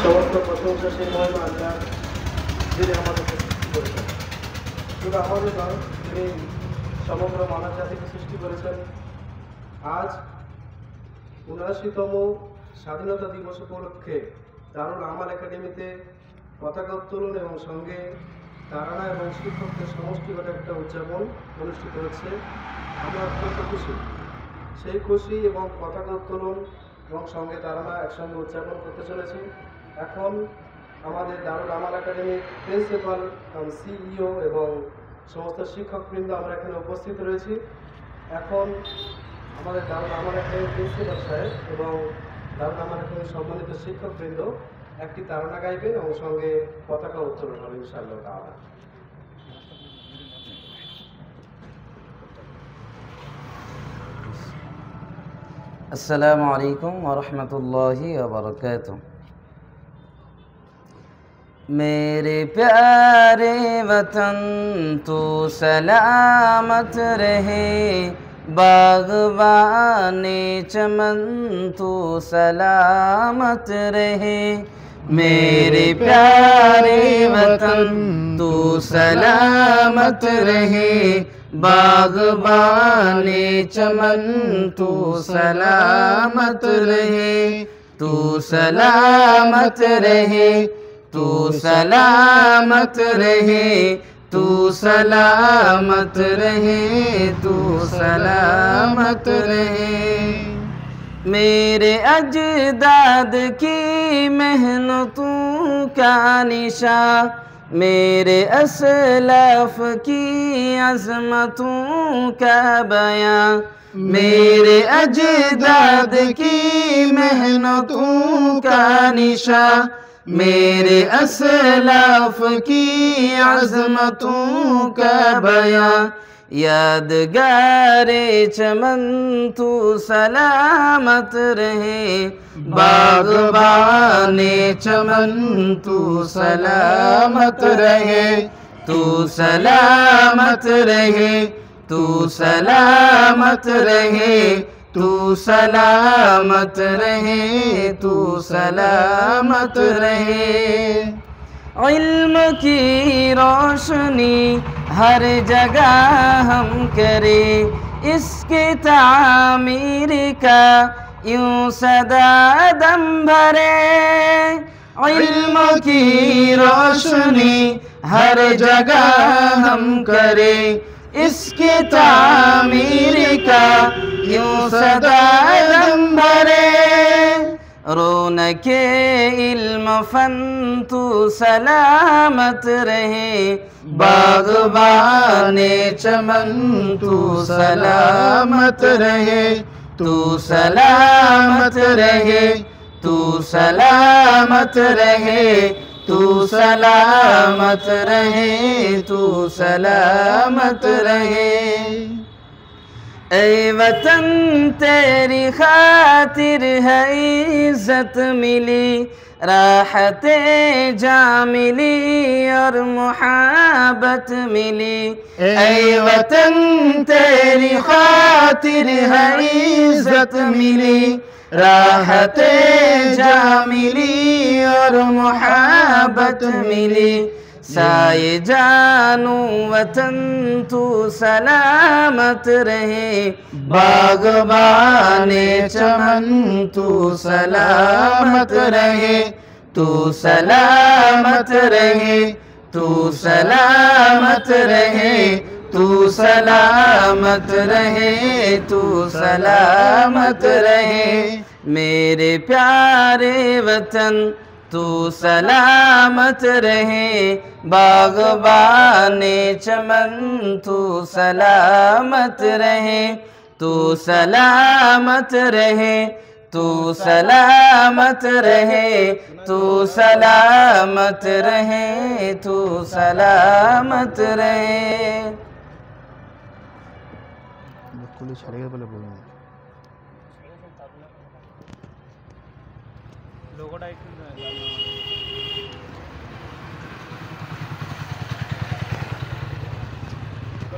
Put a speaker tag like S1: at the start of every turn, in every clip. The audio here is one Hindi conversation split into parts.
S1: সমস্ত প্রশংসা সেই মহিমা আল্লাহ যিনি আমাদেরকে সৃষ্টি করেছেন। শুধু আমাদের নয়, তিনি সমগ্র মানব জাতিকে সৃষ্টি করেছেন। আজ ৭৯তম স্বাধীনতা দিবস উপলক্ষে দারুল আমাল একাডেমিতে পতাকা উত্তোলন এবং সঙ্গে তারানা এবং শিক্ষকদের সমষ্টিগত একটা উদযাপন অনুষ্ঠিত হচ্ছে। আমরা অত্যন্ত খুশি। সেই খুশি এবং পতাকা উত্তোলন এবং সঙ্গে তারানা একসঙ্গে উদযাপন করতে চলেছি। এখন আমাদের দারুল আমাল একাডেমির প্রিন্সিপাল সিইও এবং সমস্ত শিক্ষকবৃন্দ আমরা এখানে উপস্থিত রয়েছি। এখন আমাদের দারুল আমাল একাডেমির প্রিন্সিপাল সাহেব এবং দারুল আমাল একাডেমির সম্মানিত শিক্ষকবৃন্দ একটি তারানা গাইবেন এবং সঙ্গে পতাকা উত্তোলন হবে ইনশাআল্লাহ তাআলা।
S2: अस्सलामु अलैकुम व रहमतुल्लाहि व बरकातुहू। मेरे प्यारे वतन तू सलामत रहे, बागबाने चमन तू सलामत रहे। मेरे प्यारे वतन तू सलामत रहे, बागबाने चमन तू सलामत रहे। तू सलामत रहे, तू सलामत रहे, तू सलामत रहे, तू सलामत रहे। मेरे अजदाद की मेहनतों का निशा, मेरे असलाफ की अज़मतों का बयां। मेरे अजदाद की मेहनतों का निशा, मेरे असलाफ की अज़मतों का बयां। यादगारे चमन तू सलामत रहे, बागबाने चमन तू सलामत रहे। तू सलामत रहे, तू सलामत रहे, तू सलामत रहे, तू सलामत रहे। इल्म की रोशनी हर जगह हम करें, इसके तामीर का यूं सदा दम भरे। इल्म की रोशनी हर जगह हम करें, इसके तामीर का यूं सदा दम भरे। रौनके इल्म फन तू सलामत रहे, बागबाने चमन तू सलामत रहे। तू सलामत रहे, तू सलामत रहे, तू सलामत रहे, तू सलामत रहे। ऐ वतन तेरी खातिर है इज्जत मिली, राहते जा मिली और मुहाबत मिली। ऐ वतन तेरी खातिर है इज्जत मिली, राहते जा मिली और मुहाबत मिली। साये जानू वतन तू सलामत रहे, बागबाने चमन तू सलामत रहे। तू सलामत रहे, तू सलामत रहे, तू सलामत रहे, तू सलामत रहे। मेरे प्यारे वतन तू सलामत रहे, बागबाने चमन तू सलामत रहे। तू सलामत रहे, तू सलामत रहे, तू सलामत रहे, तू सलामत रहे।
S3: লোগোটা একটু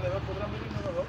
S3: এবার প্রোগ্রাম মিটিং হবে।